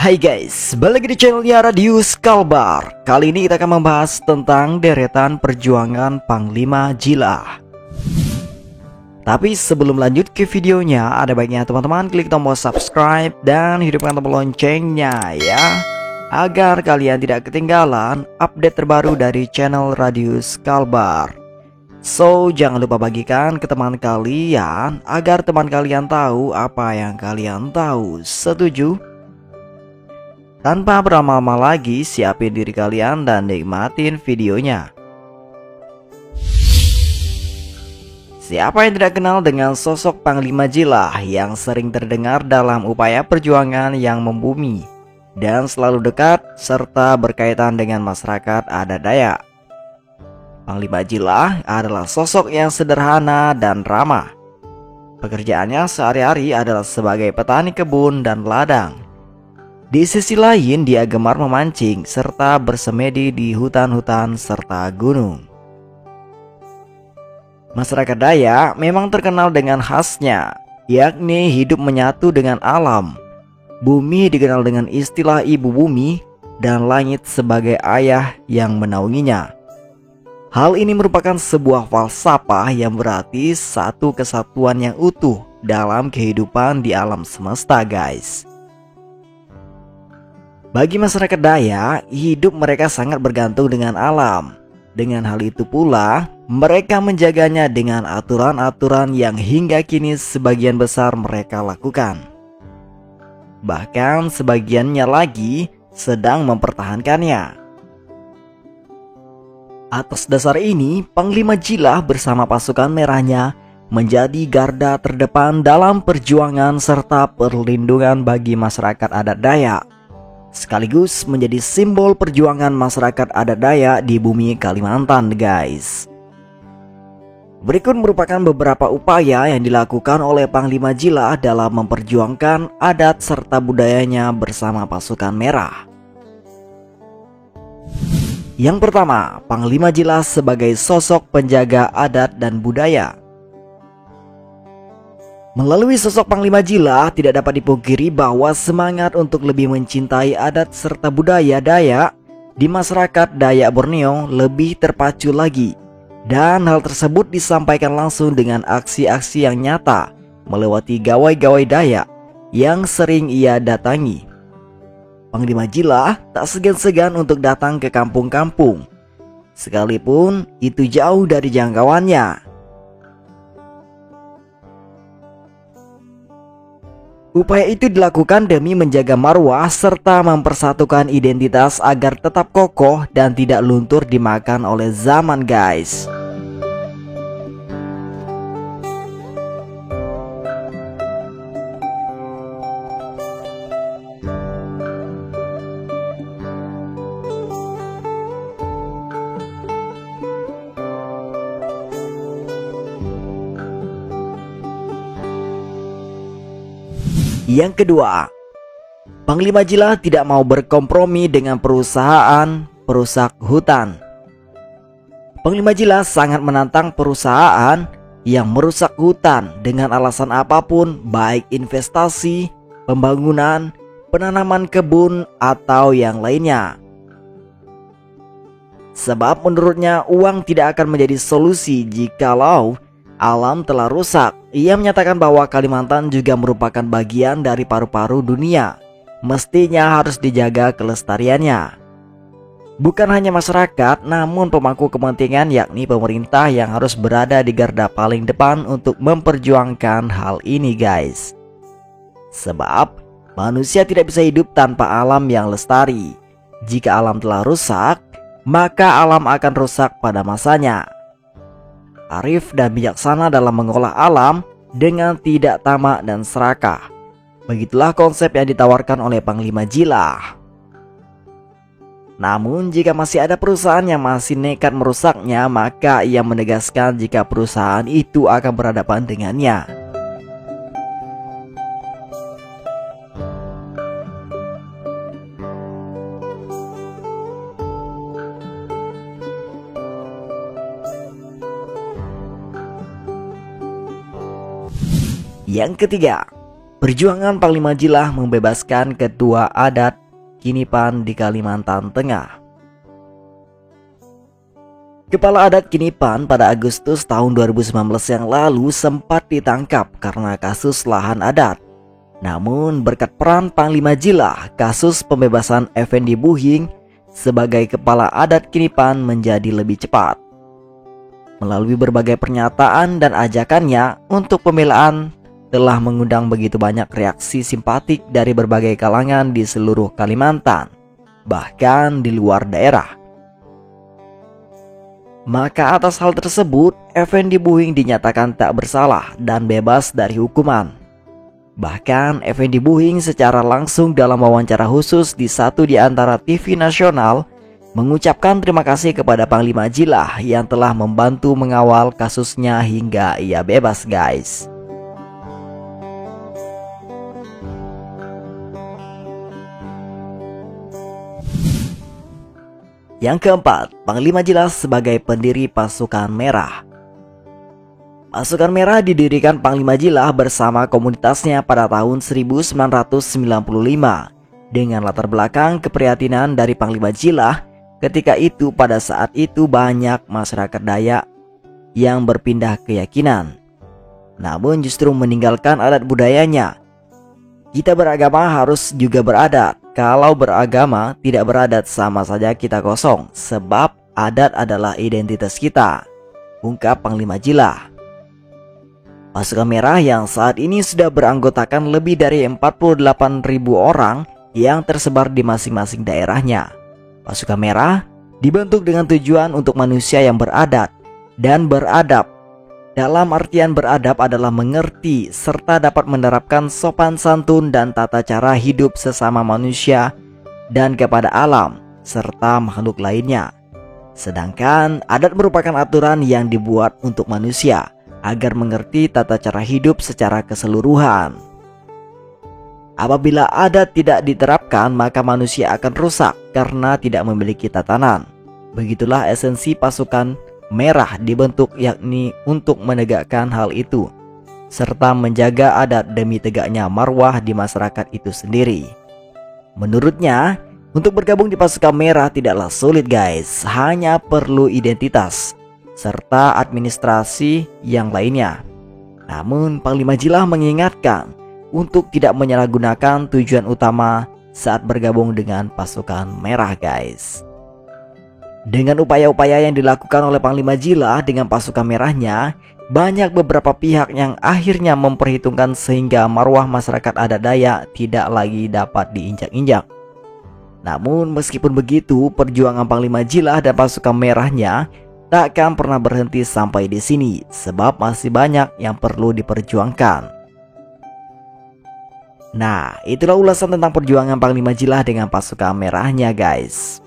Hai guys, balik lagi di channelnya Radius Kalbar. Kali ini kita akan membahas tentang deretan perjuangan Panglima Jila. Tapi sebelum lanjut ke videonya, ada baiknya teman-teman klik tombol subscribe dan hidupkan tombol loncengnya ya, agar kalian tidak ketinggalan update terbaru dari channel Radius Kalbar. So, jangan lupa bagikan ke teman kalian agar teman kalian tahu apa yang kalian tahu. Setuju? Tanpa berlama-lama lagi, siapin diri kalian dan nikmatin videonya. Siapa yang tidak kenal dengan sosok Panglima Jila yang sering terdengar dalam upaya perjuangan yang membumi dan selalu dekat serta berkaitan dengan masyarakat adat Dayak. Panglima Jila adalah sosok yang sederhana dan ramah. Pekerjaannya sehari-hari adalah sebagai petani kebun dan ladang. Di sisi lain, dia gemar memancing serta bersemedi di hutan-hutan serta gunung. Masyarakat Dayak memang terkenal dengan khasnya, yakni hidup menyatu dengan alam. Bumi dikenal dengan istilah ibu bumi dan langit sebagai ayah yang menaunginya. Hal ini merupakan sebuah falsafah yang berarti satu kesatuan yang utuh dalam kehidupan di alam semesta, guys. Bagi masyarakat Dayak, hidup mereka sangat bergantung dengan alam. Dengan hal itu pula, mereka menjaganya dengan aturan-aturan yang hingga kini sebagian besar mereka lakukan. Bahkan sebagiannya lagi sedang mempertahankannya. Atas dasar ini, Panglima Jila bersama pasukan merahnya menjadi garda terdepan dalam perjuangan serta perlindungan bagi masyarakat adat Dayak, sekaligus menjadi simbol perjuangan masyarakat adat Dayak di bumi Kalimantan, guys. Berikut merupakan beberapa upaya yang dilakukan oleh Panglima Jila dalam memperjuangkan adat serta budayanya bersama pasukan merah. Yang pertama, Panglima Jila sebagai sosok penjaga adat dan budaya. Melalui sosok Panglima Jila, tidak dapat dipungkiri bahwa semangat untuk lebih mencintai adat serta budaya Dayak di masyarakat Dayak Borneo lebih terpacu lagi. Dan hal tersebut disampaikan langsung dengan aksi-aksi yang nyata melewati gawai-gawai Dayak yang sering ia datangi. Panglima Jila tak segan-segan untuk datang ke kampung-kampung, sekalipun itu jauh dari jangkauannya. Upaya itu dilakukan demi menjaga marwah serta mempersatukan identitas agar tetap kokoh dan tidak luntur dimakan oleh zaman, guys. Yang kedua, Panglima Jila tidak mau berkompromi dengan perusahaan perusak hutan. Panglima Jila sangat menantang perusahaan yang merusak hutan dengan alasan apapun, baik investasi, pembangunan, penanaman kebun, atau yang lainnya. Sebab menurutnya uang tidak akan menjadi solusi jikalau alam telah rusak. Ia menyatakan bahwa Kalimantan juga merupakan bagian dari paru-paru dunia, mestinya harus dijaga kelestariannya. Bukan hanya masyarakat, namun pemangku kepentingan yakni pemerintah yang harus berada di garda paling depan untuk memperjuangkan hal ini, guys. Sebab manusia tidak bisa hidup tanpa alam yang lestari. Jika alam telah rusak, maka alam akan rusak pada masanya. Arif dan bijaksana dalam mengolah alam dengan tidak tamak dan serakah. Begitulah konsep yang ditawarkan oleh Panglima Jila. Namun jika masih ada perusahaan yang masih nekat merusaknya, maka ia menegaskan jika perusahaan itu akan berhadapan dengannya. Yang ketiga, perjuangan Panglima Jila membebaskan ketua adat Kinipan di Kalimantan Tengah. Kepala adat Kinipan pada Agustus tahun 2019 yang lalu sempat ditangkap karena kasus lahan adat. Namun berkat peran Panglima Jilah, kasus pembebasan Effendi Buhing sebagai kepala adat Kinipan menjadi lebih cepat. Melalui berbagai pernyataan dan ajakannya untuk pembelaan telah mengundang begitu banyak reaksi simpatik dari berbagai kalangan di seluruh Kalimantan, bahkan di luar daerah. Maka atas hal tersebut, Effendi Buhing dinyatakan tak bersalah dan bebas dari hukuman. Bahkan Effendi Buhing secara langsung dalam wawancara khusus di satu di antara TV nasional mengucapkan terima kasih kepada Panglima Jilah yang telah membantu mengawal kasusnya hingga ia bebas, guys. Yang keempat, Panglima Jilah sebagai pendiri Pasukan Merah. Pasukan Merah didirikan Panglima Jilah bersama komunitasnya pada tahun 1995 dengan latar belakang keprihatinan dari Panglima Jilah. Ketika itu, pada saat itu banyak masyarakat Dayak yang berpindah keyakinan, namun justru meninggalkan adat budayanya. Kita beragama harus juga beradat. Kalau beragama tidak beradat sama saja kita kosong, sebab adat adalah identitas kita, ungkap Panglima Jilah. Pasukan Merah yang saat ini sudah beranggotakan lebih dari 48.000 orang yang tersebar di masing-masing daerahnya. Pasukan Merah dibentuk dengan tujuan untuk manusia yang beradat dan beradab. Dalam artian beradab adalah mengerti serta dapat menerapkan sopan santun dan tata cara hidup sesama manusia dan kepada alam serta makhluk lainnya. Sedangkan adat merupakan aturan yang dibuat untuk manusia agar mengerti tata cara hidup secara keseluruhan. Apabila adat tidak diterapkan, maka manusia akan rusak karena tidak memiliki tatanan. Begitulah esensi pasukan Merah dibentuk, yakni untuk menegakkan hal itu serta menjaga adat demi tegaknya marwah di masyarakat itu sendiri. Menurutnya, untuk bergabung di Pasukan Merah tidaklah sulit, guys, hanya perlu identitas serta administrasi yang lainnya. Namun Panglima Jilah mengingatkan untuk tidak menyalahgunakan tujuan utama saat bergabung dengan Pasukan Merah, guys. Dengan upaya-upaya yang dilakukan oleh Panglima Jilah dengan Pasukan Merahnya, banyak beberapa pihak yang akhirnya memperhitungkan sehingga marwah masyarakat adat Dayak tidak lagi dapat diinjak-injak. Namun meskipun begitu, perjuangan Panglima Jilah dan Pasukan Merahnya takkan pernah berhenti sampai di sini, sebab masih banyak yang perlu diperjuangkan. Nah, itulah ulasan tentang perjuangan Panglima Jilah dengan Pasukan Merahnya, guys.